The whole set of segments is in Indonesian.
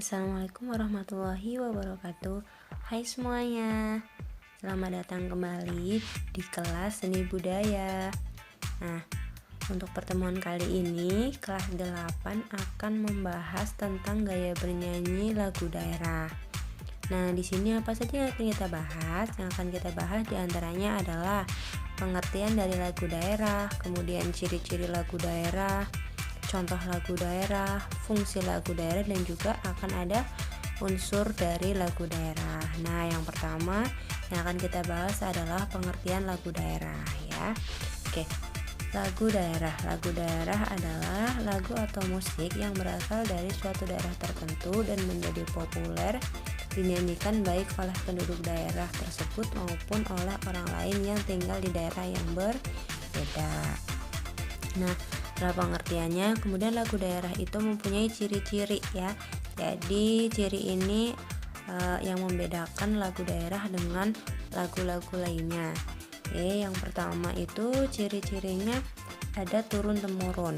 Assalamualaikum warahmatullahi wabarakatuh. Hai semuanya, selamat datang kembali di kelas seni budaya. Nah, untuk pertemuan kali ini kelas 8 akan membahas tentang gaya bernyanyi lagu daerah. Nah, di sini apa saja yang akan kita bahas? Yang akan kita bahas diantaranya adalah pengertian dari lagu daerah, kemudian ciri-ciri lagu daerah, contoh lagu daerah, fungsi lagu daerah, dan juga akan ada unsur dari lagu daerah. Nah, yang pertama yang akan kita bahas adalah pengertian lagu daerah ya. Oke. Lagu daerah. Lagu daerah adalah lagu atau musik yang berasal dari suatu daerah tertentu dan menjadi populer dinyanyikan baik oleh penduduk daerah tersebut maupun oleh orang lain yang tinggal di daerah yang berbeda. Nah, setelah pengertiannya, kemudian lagu daerah itu mempunyai ciri-ciri ya. Jadi ciri ini yang membedakan lagu daerah dengan lagu-lagu lainnya. Yang pertama itu ciri-cirinya ada turun temurun.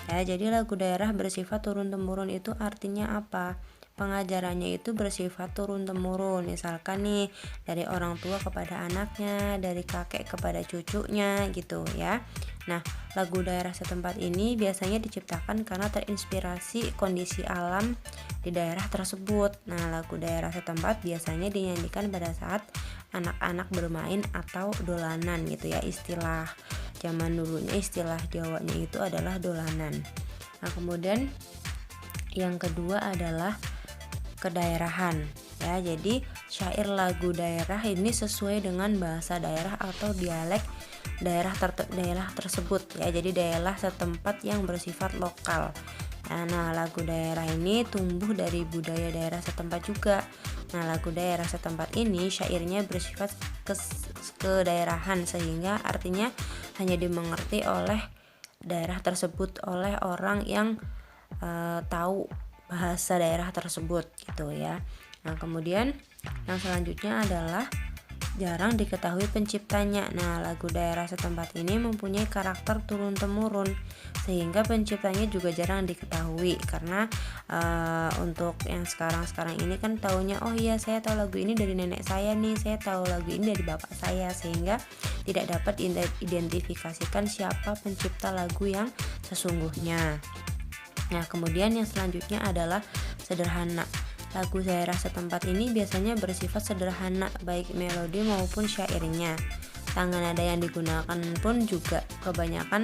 Ya, jadi lagu daerah bersifat turun temurun itu artinya apa? Pengajarannya itu bersifat turun temurun. Misalkan nih dari orang tua kepada anaknya, dari kakek kepada cucunya gitu ya. Nah, lagu daerah setempat ini biasanya diciptakan karena terinspirasi kondisi alam di daerah tersebut. Nah, lagu daerah setempat biasanya dinyanyikan pada saat anak-anak bermain atau dolanan gitu ya. Istilah zaman dulunya, istilah Jawanya itu adalah dolanan. Nah, kemudian yang kedua adalah kedaerahan ya. Jadi syair lagu daerah ini sesuai dengan bahasa daerah atau dialek daerah tersebut ya. Jadi daerah setempat yang bersifat lokal. Nah, lagu daerah ini tumbuh dari budaya daerah setempat juga. Nah, lagu daerah setempat ini syairnya bersifat kedaerahan sehingga artinya hanya dimengerti oleh daerah tersebut oleh orang yang tahu bahasa daerah tersebut gitu ya. Nah, kemudian yang selanjutnya adalah jarang diketahui penciptanya. Nah, lagu daerah setempat ini mempunyai karakter turun-temurun sehingga penciptanya juga jarang diketahui karena untuk yang sekarang ini kan taunya oh iya saya tahu lagu ini dari nenek saya nih, saya tahu lagu ini dari bapak saya, sehingga tidak dapat identifikasikan siapa pencipta lagu yang sesungguhnya. Nah, kemudian yang selanjutnya adalah sederhana. Lagu daerah setempat ini biasanya bersifat sederhana baik melodi maupun syairnya. Tangan nada yang digunakan pun juga kebanyakan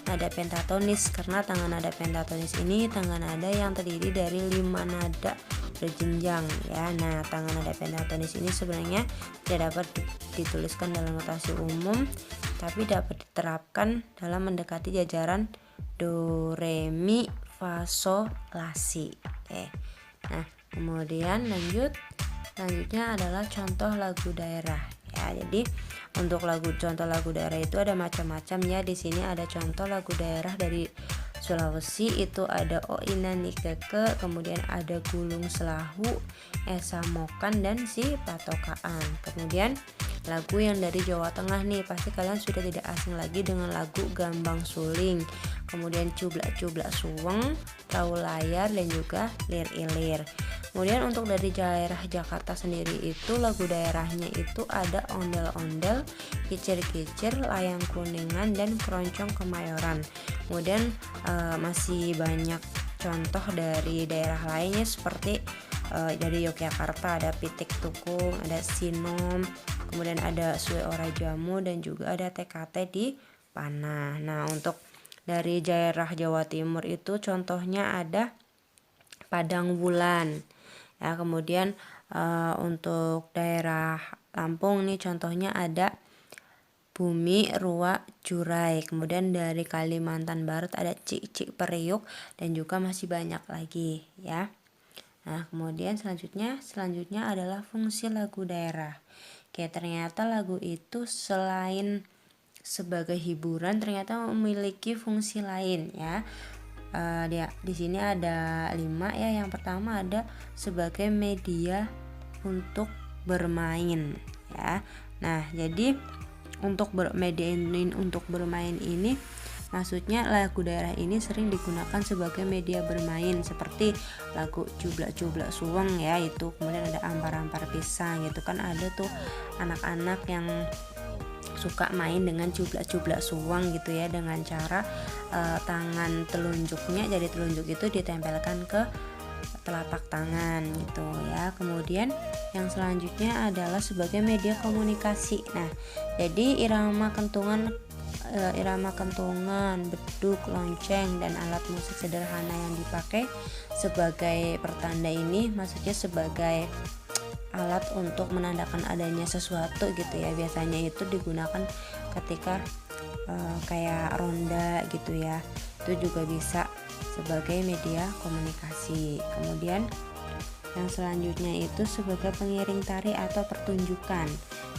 nada pentatonis karena tangan nada pentatonis ini tangan nada yang terdiri dari 5 nada berjenjang ya. Nah, tangan nada pentatonis ini sebenarnya tidak dapat dituliskan dalam notasi umum tapi dapat diterapkan dalam mendekati jajaran do, re, mi, fa, sol, la, si. Oke. Nah, kemudian selanjutnya adalah contoh lagu daerah ya. Jadi untuk contoh lagu daerah itu ada macam-macam ya. Di sini ada contoh lagu daerah dari Sulawesi itu ada O Ina Nikeke, kemudian ada Gulung Selahu, Esa Mokan, dan Si Patokaan. Kemudian lagu yang dari Jawa Tengah nih, pasti kalian sudah tidak asing lagi dengan lagu Gambang Suling, kemudian Cublak-Cublak Suweng, Tahu Layar, dan juga Lir Ilir. Kemudian untuk dari daerah Jakarta sendiri itu lagu daerahnya itu ada Ondel-Ondel, Kicir-Kicir, Layang Kuningan, dan Keroncong Kemayoran. Kemudian masih banyak contoh dari daerah lainnya seperti dari Yogyakarta ada Pitik Tukung, ada Sinom, kemudian ada Sue Ora Jamu, dan juga ada TKT di Panah. Nah, untuk dari daerah Jawa Timur itu contohnya ada Padang Wulan ya. Kemudian untuk daerah Lampung nih contohnya ada Bumi Ruwa Jurai. Kemudian dari Kalimantan Barat ada Cik Periuk, dan juga masih banyak lagi ya. Nah, kemudian selanjutnya adalah fungsi lagu daerah. Oke, ternyata lagu itu selain sebagai hiburan ternyata memiliki fungsi lain ya. Di sini ada 5 ya. Yang pertama ada sebagai media untuk bermain ya. Nah, jadi untuk bermain ini Maksudnya lagu daerah ini sering digunakan sebagai media bermain seperti lagu Cublak-Cublak Suweng ya itu, kemudian ada Ampar-Ampar Pisang gitu kan, ada tuh anak-anak yang suka main dengan cublak-cublak suweng gitu ya, dengan cara tangan telunjuknya, jadi telunjuk itu ditempelkan ke telapak tangan gitu ya. Kemudian yang selanjutnya adalah sebagai media komunikasi. Nah, jadi irama kentungan, beduk, lonceng, dan alat musik sederhana yang dipakai sebagai pertanda ini maksudnya sebagai alat untuk menandakan adanya sesuatu gitu ya. Biasanya itu digunakan ketika kayak ronda gitu ya. Itu juga bisa sebagai media komunikasi. Kemudian yang selanjutnya itu sebagai pengiring tari atau pertunjukan.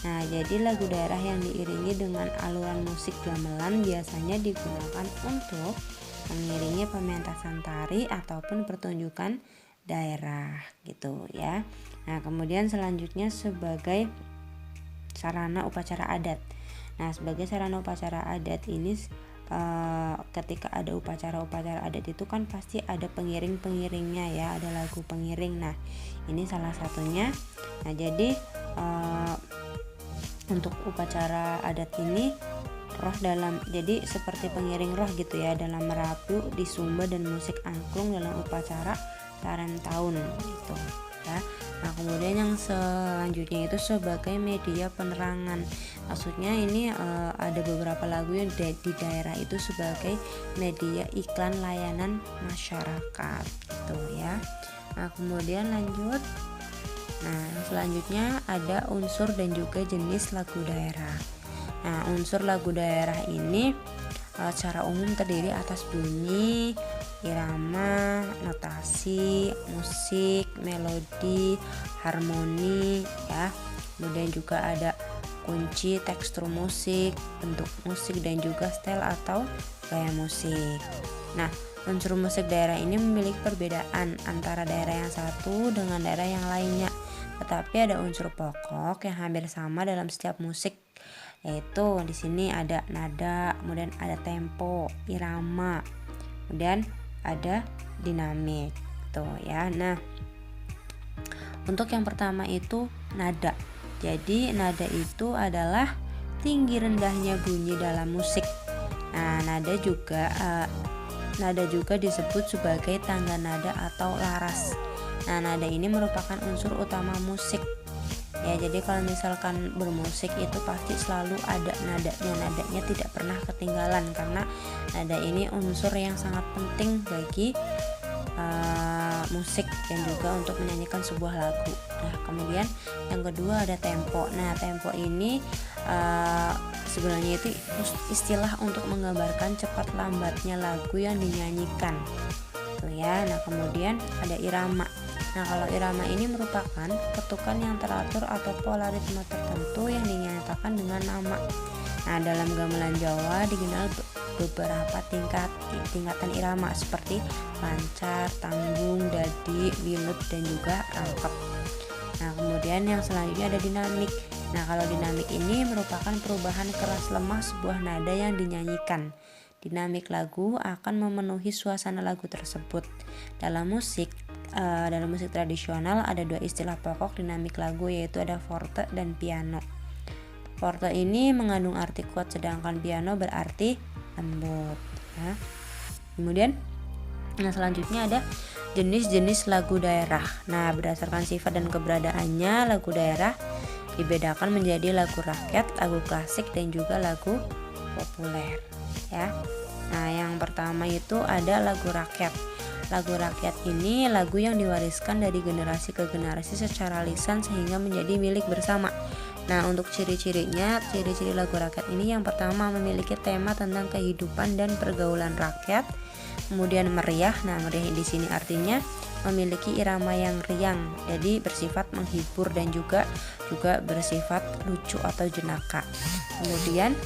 Nah, jadi lagu daerah yang diiringi dengan aluran musik gamelan biasanya digunakan untuk mengiringi pementasan tari ataupun pertunjukan daerah gitu ya. Nah, kemudian selanjutnya sebagai sarana upacara adat. Nah, sebagai sarana upacara adat ini ketika ada upacara-upacara adat itu kan pasti ada pengiring-pengiringnya ya, ada lagu pengiring. Nah, ini salah satunya. Nah, jadi untuk upacara adat ini jadi seperti pengiring roh gitu ya, dalam merapu di sumba dan musik angklung dalam upacara saran tahun gitu ya. Nah, kemudian yang selanjutnya itu sebagai media penerangan. Maksudnya ini ada beberapa lagu yang di daerah itu sebagai media iklan layanan masyarakat gitu ya. Nah, kemudian lanjut. Nah, selanjutnya ada unsur dan juga jenis lagu daerah. Nah, unsur lagu daerah ini secara umum terdiri atas bunyi, irama, notasi, musik, melodi, harmoni ya. Kemudian juga ada kunci, tekstur musik, bentuk musik, dan juga style atau gaya musik. Nah, unsur musik daerah ini memiliki perbedaan antara daerah yang satu dengan daerah yang lainnya. Tetapi ada unsur pokok yang hampir sama dalam setiap musik, yaitu di sini ada nada, kemudian ada tempo, irama, kemudian ada dinamik tuh ya. Nah, untuk yang pertama itu nada. Jadi nada itu adalah tinggi rendahnya bunyi dalam musik. Nah, nada juga disebut sebagai tangga nada atau laras. Nah, nada ini merupakan unsur utama musik. Ya, jadi kalau misalkan bermusik itu pasti selalu ada nadanya tidak pernah ketinggalan, karena nada ini unsur yang sangat penting bagi musik dan juga untuk menyanyikan sebuah lagu. Nah, kemudian yang kedua ada tempo. Nah, tempo ini sebenarnya itu istilah untuk menggambarkan cepat lambatnya lagu yang dinyanyikan tuh ya. Nah, kemudian ada irama. Nah, kalau irama ini merupakan ketukan yang teratur atau pola ritme tertentu yang dinyatakan dengan nama. Nah, dalam gamelan Jawa dikenal beberapa tingkatan irama seperti lancar, tanggung, dadi, wilut, dan juga rangkep. Nah, kemudian yang selanjutnya ada dinamik. Nah, kalau dinamik ini merupakan perubahan keras lemah sebuah nada yang dinyanyikan. Dinamik lagu akan memenuhi suasana lagu tersebut. Dalam musik tradisional ada dua istilah pokok dinamik lagu, yaitu ada forte dan piano. Forte ini mengandung arti kuat, sedangkan piano berarti lembut ya. Kemudian selanjutnya ada jenis-jenis lagu daerah. Nah, berdasarkan sifat dan keberadaannya, lagu daerah dibedakan menjadi lagu rakyat, lagu klasik, dan juga lagu populer ya. Nah, yang pertama itu ada lagu rakyat. Lagu rakyat ini lagu yang diwariskan dari generasi ke generasi secara lisan sehingga menjadi milik bersama. Nah, untuk ciri-ciri lagu rakyat ini, yang pertama memiliki tema tentang kehidupan dan pergaulan rakyat. Kemudian meriah. Nah, meriah di sini artinya memiliki irama yang riang, jadi bersifat menghibur dan juga bersifat lucu atau jenaka. Kemudian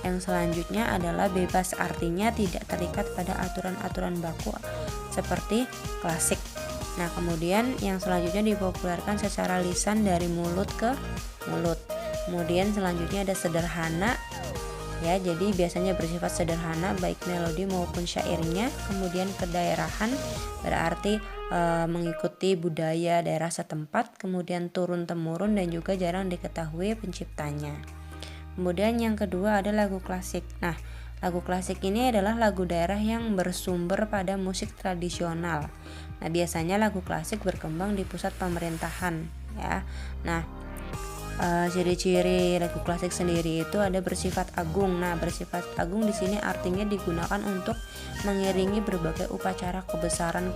yang selanjutnya adalah bebas, artinya tidak terikat pada aturan-aturan baku seperti klasik. Nah, kemudian yang selanjutnya dipopulerkan secara lisan dari mulut ke mulut. Kemudian selanjutnya ada sederhana. ya. Jadi biasanya bersifat sederhana baik melodi maupun syairnya. Kemudian kedaerahan berarti mengikuti budaya daerah setempat, kemudian turun temurun dan juga jarang diketahui penciptanya. Kemudian yang kedua ada lagu klasik. Nah, lagu klasik ini adalah lagu daerah yang bersumber pada musik tradisional. Nah, biasanya lagu klasik berkembang di pusat pemerintahan, ya. Nah, ciri-ciri lagu klasik sendiri itu ada bersifat agung. Nah, bersifat agung di sini artinya digunakan untuk mengiringi berbagai upacara kebesaran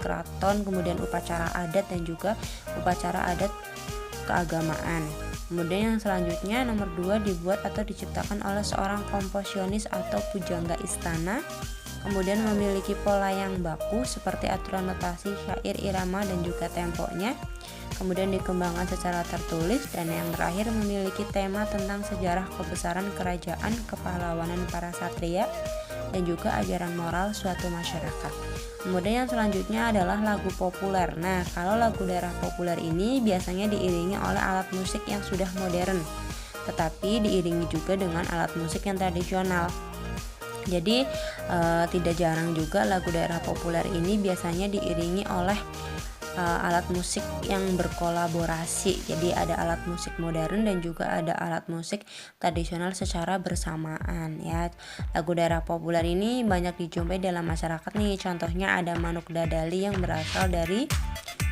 keraton, kemudian upacara adat dan juga upacara adat keagamaan. Kemudian yang selanjutnya nomor 2 dibuat atau diciptakan oleh seorang komposionis atau pujangga istana. Kemudian memiliki pola yang baku seperti aturan notasi, syair, irama dan juga temponya. Kemudian dikembangkan secara tertulis, dan yang terakhir memiliki tema tentang sejarah kebesaran kerajaan, kepahlawanan para satria dan juga ajaran moral suatu masyarakat. Kemudian yang selanjutnya adalah lagu populer. Nah, kalau lagu daerah populer ini biasanya diiringi oleh alat musik yang sudah modern, tetapi diiringi juga dengan alat musik yang tradisional. Jadi tidak jarang juga lagu daerah populer ini biasanya diiringi oleh alat musik yang berkolaborasi. Jadi ada alat musik modern dan juga ada alat musik tradisional secara bersamaan, ya. Lagu daerah populer ini banyak dijumpai dalam masyarakat nih. Contohnya ada Manuk Dadali yang berasal dari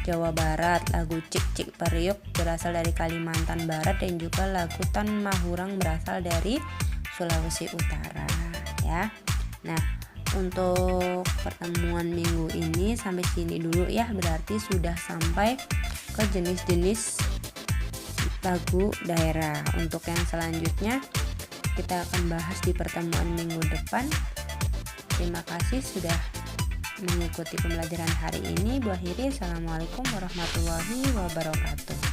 Jawa Barat, lagu Cik Cik Periuk berasal dari Kalimantan Barat, dan juga lagu Tan Mahurang berasal dari Sulawesi Utara, ya. Nah, untuk pertemuan minggu ini sampai sini dulu ya, berarti sudah sampai ke jenis-jenis lagu daerah. Untuk yang selanjutnya kita akan bahas di pertemuan minggu depan. Terima kasih sudah mengikuti pembelajaran hari ini. Bu Akhiri, assalamualaikum warahmatullahi wabarakatuh.